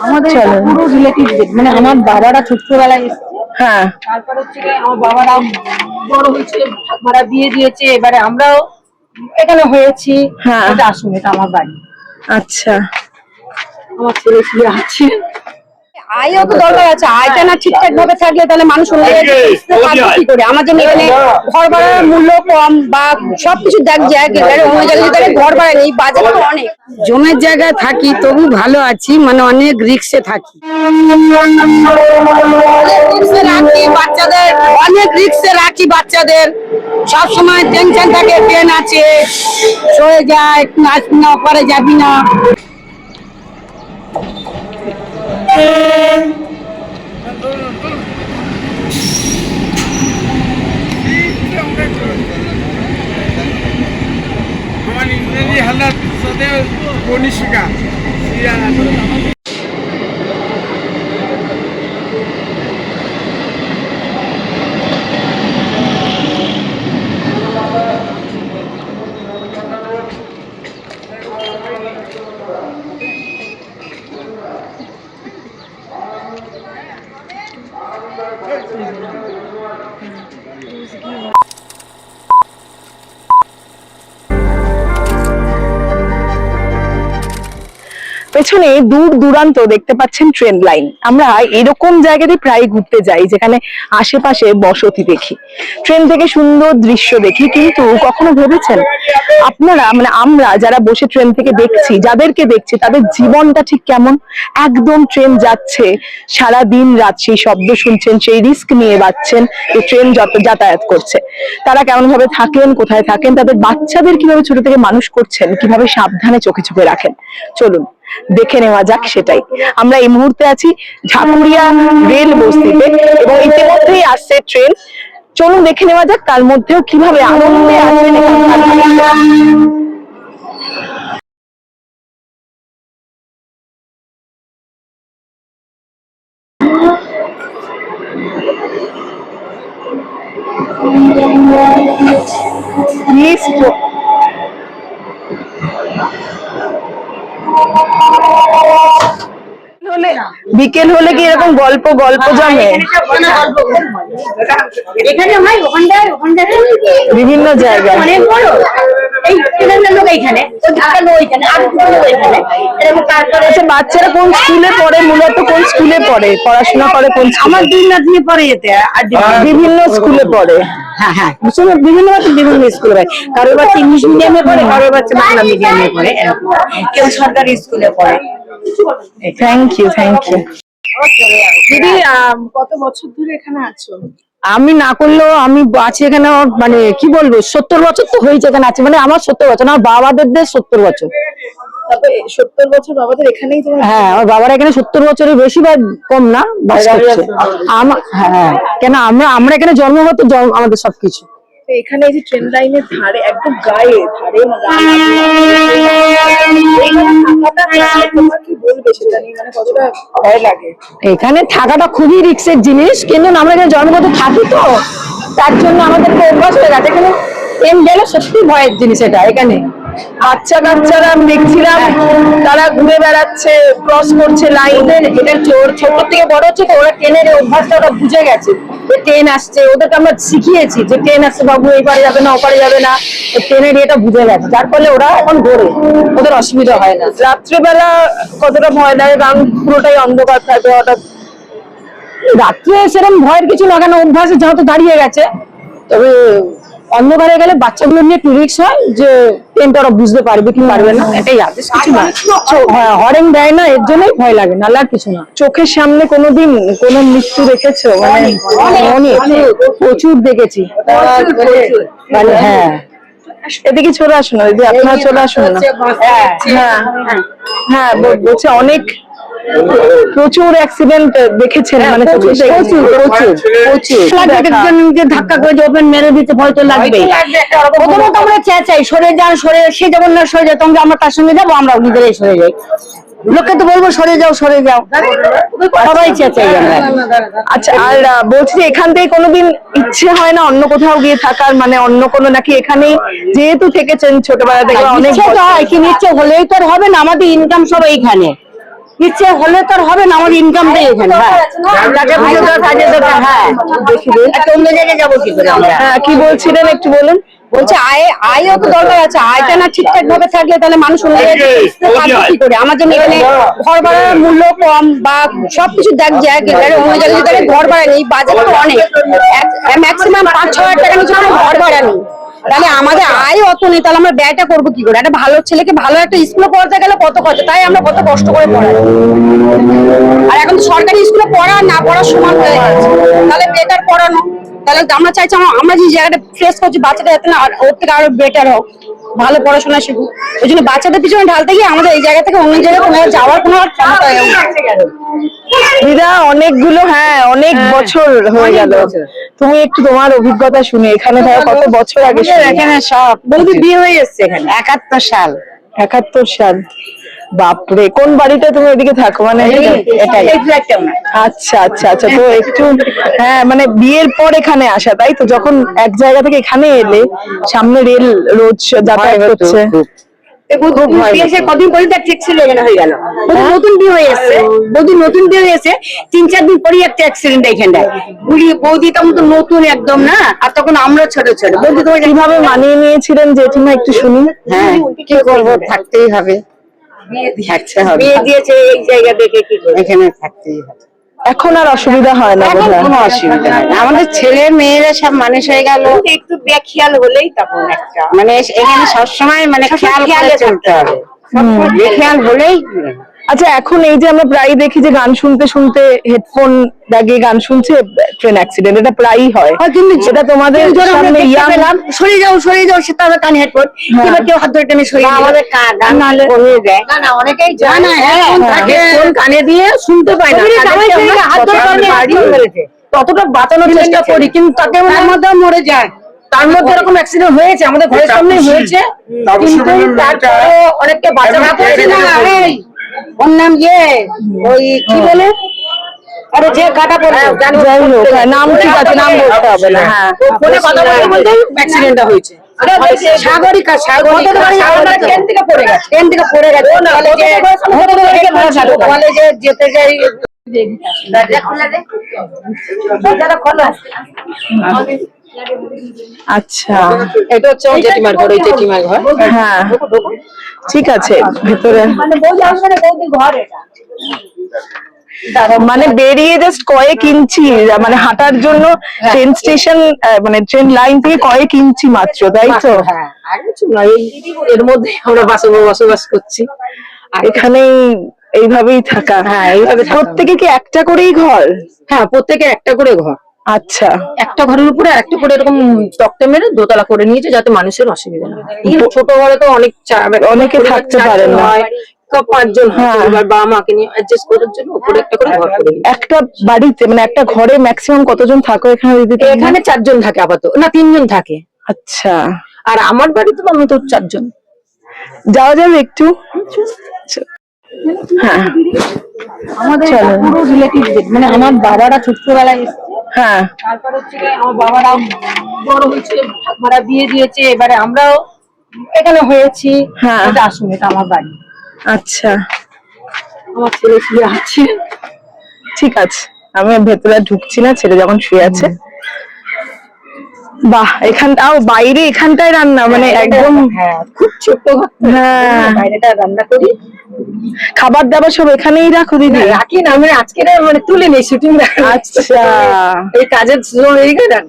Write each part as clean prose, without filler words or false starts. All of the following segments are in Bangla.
আমাদের পুরো রিলেটিভদের, মানে আমার বাবারা ছোট্টবেলায় এসেছে, হ্যাঁ, তারপর হচ্ছে আমার বাবারা বড় হয়েছে, ভাড়া বিয়ে দিয়েছে, এবারে আমরাও এখানে হয়েছি। হ্যাঁ, এটা আসুন, এটা আমার বাড়ি, আচ্ছা। আমার ছেলে ছেলে আছে। আয়ও তো দরকার আছে, আয়টা না ঠিকঠাক ভাবে থাকলে তাহলে মানুষ অন্য জায়গায় কি করে। আমার জন্য এখানে ঘর ভাড়ার মূল্য কম বা সবকিছু দেখ জায়গায় অন্য জায়গায় ঘর ভাড়া নেই, বাজার তো অনেক। জমের জায়গায় থাকি তবু ভালো আছি, মানে অনেক রিক্সে থাকি, বাচ্চাদের অনেক রিক্সে রাখি, বাচ্চাদের সব সময় টেনশন থাকে, ট্রেন আছে সরে যায়, আসবি না পরে যাবি না। আমার ইংরেজি হালাত সাথে কনিষ্কা পেছনে দূর দূরান্ত দেখতে পাচ্ছেন ট্রেন লাইন। আমরা এরকম জায়গাতে প্রায় ঘুরতে যাই যেখানে আশেপাশে বসতি দেখি, ট্রেন থেকে সুন্দর দৃশ্য দেখি, কিন্তু কখনো ভেবেছেন আপনারা, মানে আমরা যারা বসে ট্রেন থেকে দেখছি, যাদেরকে দেখছি তাদের জীবনটা ঠিক কেমন? একদম ট্রেন যাচ্ছে, সারা দিন রাত সেই শব্দ শুনছেন, সেই রিস্ক নিয়ে বাঁচছেন, এই ট্রেন যাতায়াত করছে। তারা কেমন ভাবে থাকেন, কোথায় থাকেন, তাদের বাচ্চাদের কিভাবে ছোট থেকে মানুষ করছেন, কিভাবে সাবধানে চোখে চোখে রাখেন, চলুন দেখে নেওয়া যাক সেটাই। আমরা এই মুহূর্তে আছি ঢাকুরিয়া রেল বস্তিতে এবং ইতিমধ্যেই আসছে ট্রেন। চলুন দেখে নেওয়া যাক তার মধ্যেও কিভাবে আনন্দে আছেন এখানকার। বিকেল হলে কি এরকম গল্প জমে এখানে হয়, বিভিন্ন জায়গায়, অনেক বড় এই লোক এইখানে, আচ্ছা বাচ্চারা কোন স্কুলে পড়ে, মূলত কোন স্কুলে পড়ে, পড়াশোনা করে কোন? আমার দিন রাত নিয়ে পড়ে যেতে, বিভিন্ন স্কুলে পড়ে। হ্যাঁ হ্যাঁ, বিভিন্ন স্কুলে পড়ে, কারোর বাচ্চা ইংলিশ মিডিয়ামে পড়ে, কারোর বাচ্চা বাংলা মিডিয়ামে পড়ে, কেউ সরকারি স্কুলে পড়ে। Thank you. দিদি কত বছর ধরে এখানে আছো? আমি না করলেও আমি আছি এখানে, মানে কি বলবো, 70 বছর তো হয়েছে এখানে আছি, মানে আমার 70 বছর, আমার বাবাদের 70 বছর। তারপরে 70 বছর বাবাদের এখানেই তোমার? হ্যাঁ, আমার বাবারা এখানে 70 বছরের বেশি বা কম না বাস করছে। হ্যাঁ, কেন আমরা এখানে জন্মগত, আমাদের সবকিছু এখানে। এই যে ট্রেন লাইনের ধারে, একদম ধারে তোমার কি বলবে সেটা নিয়ে, মানে কতটা ভয় লাগে? এখানে থাকাটা খুবই রিস্কের জিনিস, কিন্তু আমরা এখানে জন্মগত থাকি তো তার জন্য আমাদেরকে অভ্যাস হয়ে গেছে। এখানে ট্রেন গেলে সত্যি ভয়ের জিনিস এটা। এখানে বাচ্চা কাচ্চারা দেখছিলাম তারা ঘুরে বেড়াচ্ছে, ক্রস করছে লাইনের, এটা ছোট থেকে বড় হচ্ছে তো, ওরা ট্রেনের অভ্যাসটা ওরা বুঝে গেছে যে ট্রেন আসছে। ওদেরকে আমরা শিখিয়েছি যে ট্রেন আসছে বাবু, এপারে যাবে না ওপারে যাবে না, ট্রেনের এটা বুঝে গেছে, যার ফলে ওরা এখন ঘোরে, ওদের অসুবিধা হয় না। রাত্রিবেলা কতটা ভয় লাগে, কারণ পুরোটাই অন্ধকার থাকে, হঠাৎ রাত্রে সেরকম ভয়ের কিছু না, কেন অভ্যাসে যেহেতু দাঁড়িয়ে গেছে। তবে অন্ধকারে গেলে বাচ্চাগুলো নিয়ে একটু রিস্ক হয় যে ট্রেনটা ওরা বুঝতে পারবে কি পারবে না, এটাই আছে, কিছু না। হরেন দেয় না, এর জন্যই ভয় লাগে, নাহলে আর কিছু না। চোখের সামনে কোনোদিন কোনো মৃত্যু দেখেছো? মানে অনেক প্রচুর দেখেছি, মানে হ্যাঁ। এদিকে চলে আসুন না দিদি, আপনারা চলে আসুন না। হ্যাঁ, বলছে অনেক প্রচুর অ্যাক্সিডেন্ট দেখেছেন, মানে প্রচুর ধাক্কা করে ওপেন মেরে দিতে ভয় তো লাগবেই। প্রথমত আমরা চেঁচাই সরে যান, সে যখন না সরে যায় তখন আমরা তার সঙ্গে যাবো, আমরা নিজেরাই সরে যাই। লোককে তো বলবো সরে যাও, সবাই চেঁচাই আমরা। আচ্ছা, আর বলছি যে এখান থেকে কোনোদিন ইচ্ছে হয় না অন্য কোথাও গিয়ে থাকার, মানে অন্য কোনো, নাকি এখানেই যেহেতু থেকেছেন ছোটবেলা থেকে অনেক? ইচ্ছে হলেই তো আর হবে না, আমাদের ইনকাম সব এইখানে। ইচ্ছে হলে তো আর হবে না, আমাদের ইনকাম নেই এখানে। অন্য জায়গায় যাবো কি করে আমরা? হ্যাঁ, কি বলছিলেন একটু বলুন। বলছে আয়ও তো দরকার আছে, আয়টা না ঠিকঠাক ভাবে থাকলে তাহলে মানুষ অন্য জায়গায় বুঝতে পারবে কি করে? আমার জন্য এখানে ঘর ভাড়ার মূল্য কম বা সবকিছু দেখ যায়, অন্য জায়গায় যদি ঘর ভাড়া নেই, বাজেট তো অনেক, ম্যাক্সিমাম 5-6 হাজার টাকা নিচে কোনো ঘর ভাড়া নেই, তাহলে আমাদের আয় অত নেই, তাহলে আমরা ব্যয়টা করবো কি করে? একটা ভালো ছেলেকে ভালো একটা স্কুলে পড়াতে গেলে কত খরচা, তাই আমরা কত কষ্ট করে পড়াই। আর এখন তো সরকারি স্কুলে পড়া না পড়ার সমান হয়ে গেছে, তাহলে বেটার পড়ানো। তাহলে আমরা চাইছি আমরা যে জায়গাটা ফেস করছি বাচ্চাটা যাতে না ওর থেকে আরো বেটার হোক, ভালো পড়াশোনা শিখুক। ওই জন্য বাচ্চাদের পিছনে ঢালতে গিয়ে আমাদের এই জায়গা থেকে অন্য জায়গায় কোনো যাওয়ার কোনো ক্ষমতা হয়ে গেল। দিদা অনেকগুলো, হ্যাঁ অনেক বছর হয়ে গেল। তুমি একটু তোমার অভিজ্ঞতা শুনে, এখানে ধরো কত বছর আগে এখানে সব বৌদি বিয়ে হয়ে এসছে এখানে 71 সাল। 71 সাল, বাপরে। কোন বাড়িটা তুমি এদিকে থাকো? মানে এটাই আচ্ছা আচ্ছা আচ্ছা। তো একটু হ্যাঁ, মানে বিয়ের পর এখানে আসা, তাই তো? যখন এক জায়গা থেকে এখানে এলে, সামনে রেল রোজ যাতায়াত করছে। কদিন পরে ঠিক ছিল, এখানে হয়ে গেল। নতুন বিয়ে হয়ে এসছে, বৌদি নতুন বিয়ে হয়ে এসে 3-4 দিন পরেই একটা অ্যাক্সিডেন্ট এখানটায়। বৌদি তখন তো নতুন একদম না, আর তখন আমরা ছোট ছোট। বৌদি তোমার কিভাবে মানিয়ে নিয়েছিলেন জেঠিমা একটু শুনি। হ্যাঁ, কি করবো, থাকতেই হবে, বিয়ে দিয়েছে এই জায়গা দেখে, কি করবো, এখানে থাকতেই হবে। এখন আর অসুবিধা হয় না? এখন বোধহয় কোনো অসুবিধা হয় না, আমাদের ছেলে মেয়েরা সব মানুষ হয়ে গেল, একটু বেখেয়াল হলেই তখন একটা মানে এখানে সবসময় মানে খেয়াল করে চলতে হবে, বেখেয়াল হলেই। আচ্ছা, এখন এই যে আমরা প্রায় দেখি যে গান শুনতে শুনতে হেডফোন লাগিয়ে গান শুনছে, ট্রেন অ্যাক্সিডেন্ট, এটা প্রায়ই হয়। সেটা তোমাদের সামনে সরে যাও সে তাদের কানে হেডফোন, এবার কেউ হাত ধরে টেনে সরিয়ে আমাদের গান নালে কমিয়ে দেয় না, অনেকেই জানে হেডফোন কানে দিয়ে শুনতে পায় না, হাত ধরে ততটা বাঁচানোর চেষ্টা করি, কিন্তু তাকে মধ্যে মরে যায়। তার মধ্যে এরকম অ্যাক্সিডেন্ট হয়েছে, আমাদের ঘরের সামনে হয়েছে, কিন্তু তারপরে অনেককে বাঁচানো হয়েছে না। ওর নাম ওই কি বলে, আরে যে কাটা পড়ে, যাই হোক, নাম ঠিক আছে, নাম বলতে হবে না। হ্যাঁ, ফোনে কথা বলতে বলতে অ্যাক্সিডেন্টটা হয়েছে। সাগরিকা ট্রেন থেকে পড়ে গেছে, কলেজে যেতে যাই। আচ্ছা, এটা হচ্ছে জেঠিমার ঘর, এই জেঠিমার ঘর। হ্যাঁ ঠিক আছে। ভেতরে মানে বেরিয়ে জাস্ট কয়েক ইঞ্চি, মানে হাঁটার জন্য ট্রেন স্টেশন, মানে ট্রেন লাইন থেকে কয়েক ইঞ্চি মাত্র, তাই তো? হ্যাঁ, আর কিছু নয়, এর মধ্যে আমরা বসবাস করছি, আর এখানেই এইভাবেই থাকা। হ্যাঁ, এইভাবে প্রত্যেকে কি একটা করেই ঘর? হ্যাঁ, প্রত্যেকের একটা করে ঘর, আচ্ছা, একটা ঘরের উপরে একটা করে এরকম তক্তা মেরে দোতলা করে নিয়েছে, যাতে মানুষের অসুবিধা না হয়। কিন্তু ছোট ঘরে তো অনেকে থাকতে পারে না, 5 জন বাবা মাকে নিয়ে অ্যাডজাস্ট করার জন্য উপরে একটা করে ঘর করে দিয়েছে। একটা বাড়িতে মানে একটা ঘরে ম্যাক্সিমাম কতজন থাকো এখানে দিদি? এখানে 4 জন থাকে আপাতত, না 3 জন থাকে। আচ্ছা, আর আমার বাড়িতে তো আমি তো 4 জন। যাওয়া যাবে একটু? হ্যাঁ, আমাদের পুরো রিলেটিভদের, মানে আমার বাবারা ছোটবেলায় এসেছে, হ্যাঁ, তারপর হচ্ছে আমার বাবারা বড় হয়েছে, ভাড়া বিয়ে দিয়েছে, এবারে আমরাও এখানে হয়েছি। হ্যাঁ, এটা আসুন, এটা আমার বাড়ি, আচ্ছা আমার ছেলে শুয়ে আছে। ঠিক আছে, আমি ভেতরে ঢুকছি না, ছেলে যখন শুয়ে আছে। বাহ, এখানটাও বাইরে, এখানটায় রান্না, মানে একদম হ্যাঁ, খুব ছোট্ট ঘর। হ্যাঁ, বাইরেটা রান্না করি, খাবার দাবার সব এখানেই রাখো দিদি? রাখি না, আমি আজকে মানে তুলে নেই, শুটিং। আচ্ছা, এই কাজের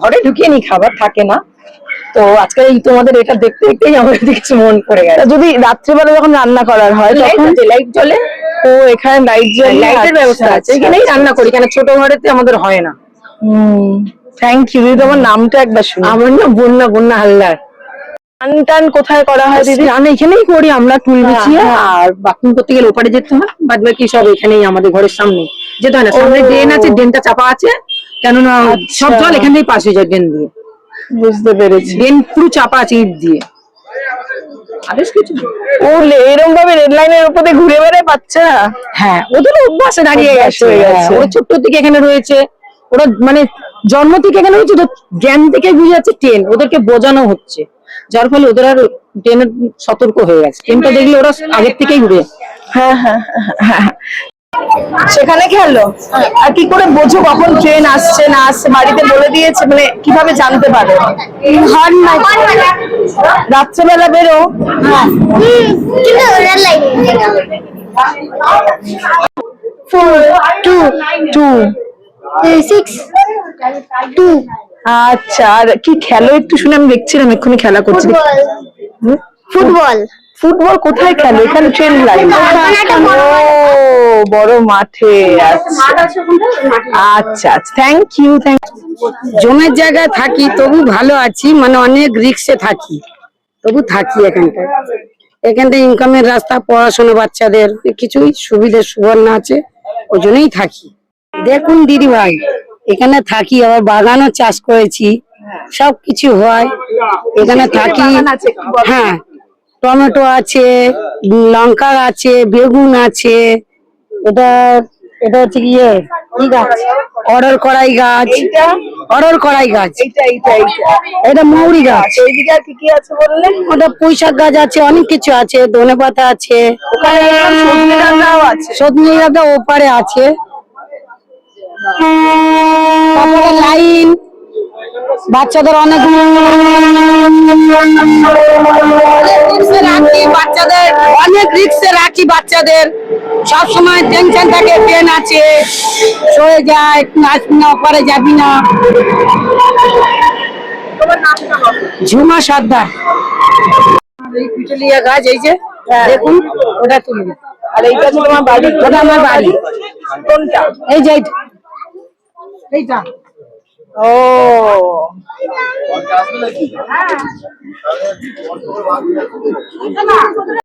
ঘরে ঢুকিয়ে নি, খাবার থাকে না তো আজকে এই তোমাদের এটা দেখতে দেখতেই আমার কিছু মন পড়ে গেছে। যদি রাত্রিবেলা যখন রান্না করার হয় তখন লাইট জ্বলে। ও, এখানে লাইট জ্বলে, লাইটের ব্যবস্থা আছে, এখানেই রান্না করি, কেন ছোট ঘরেতে আমাদের হয় না। থ্যাংক ইউ দিদি। তোমার নামটা একবার শুনি। আমার নাম বন্যা হালদার। টান টান কোথায় করা হয় দিদি? রান্না এখানেই করি আমরা, টুল বিছিয়ে, আর বাথরুম করতে গেলে ওপারে যেতে হয়, বাদ বাকি সব এখানেই আমাদের ঘরের সামনে যেতে হয় না। সামনে ড্রেন আছে, ড্রেনটা চাপা আছে, কেননা সব জল এখান থেকে পাস হয়ে যায় ড্রেন দিয়ে। বুঝতে পেরেছি, ড্রেন পুরো চাপা আছে ইট দিয়ে। এরকম ভাবে রেড লাইনের উপরে ঘুরে বেড়ায় বাচ্চা? হ্যাঁ, ওদের অভ্যাসে দাঁড়িয়ে গেছে। ওরা ছোট্ট থেকে এখানে রয়েছে, ওরা মানে জন্ম থেকে এখানে রয়েছে, তো জ্ঞান থেকে বুঝে যাচ্ছে ট্রেন, ওদেরকে বোঝানো হচ্ছে, যার ফলে ওদের আর ট্রেনের সতর্ক হয়ে গেছে। ট্রেনটা দেখলে ওরা আগের থেকেই ঘুরে হ্যাঁ হ্যাঁ হ্যাঁ, সেখানে খেলো। আর কি করে বোঝো কখন ট্রেন আসছে না আসছে? বাড়িতে বলে দিয়েছে, মানে কিভাবে জানতে পারো? রাত্রেবেলা বেরো? টু আচ্ছা, আর কি খেলো একটু শুনে? আমি দেখছিলাম এক্ষুনি খেলা করছি। ফুটবল। ফুটবল কোথায় খেলো? এখানে ট্রেন লাইন? ও বড় মাঠে। আচ্ছা আচ্ছা, থ্যাংক ইউ থ্যাংক ইউ। জমের জায়গায় থাকি তবু ভালো আছি, মানে অনেক রিক্সে থাকি তবু থাকি এখানটায়। এখানটায় ইনকামের রাস্তা, পড়াশোনা বাচ্চাদের কিছুই সুবিধা সুবর্ণা আছে, ওই জন্যই থাকি। দেখুন দিদি ভাই, এখানে থাকি, আবার বাগানও চাষ করেছি, সবকিছু হয় এখানে থাকি। হ্যাঁ, টমেটো আছে, লঙ্কা আছে, বেগুন আছে। এটা এটা হচ্ছে কি কি গাছ? অরল কড়াই গাছ। অরল কড়াই গাছ। এটা মৌরি গাছ। ওইদিকে আর কি কি আছে বললে? ওটা পুঁইশাক গাছ আছে, অনেক কিছু আছে, ধনেপাতা আছে, ওখানে সজনে ডাঁটাও আছে। সজনে ডাঁটা ওপারে আছে। তারপরে লাইন, বাচ্চাদের অনেক বাচ্চাদের অনেক রিক্সে রাখি। বাচ্চাদের সবসময় টেনশন থাকে, ট্রেন আছে সরে যায়, আসবি না, ওপারে যাবি না। ঝুমা সর্দার। এই পিটুলিয়া গাছ, এই যে দেখুন, ওটা তুলবে। আর এইটা হচ্ছে তোমার বাড়ি? ওটা আমার বাড়ি। কোনটা? এই যে এইটা। ও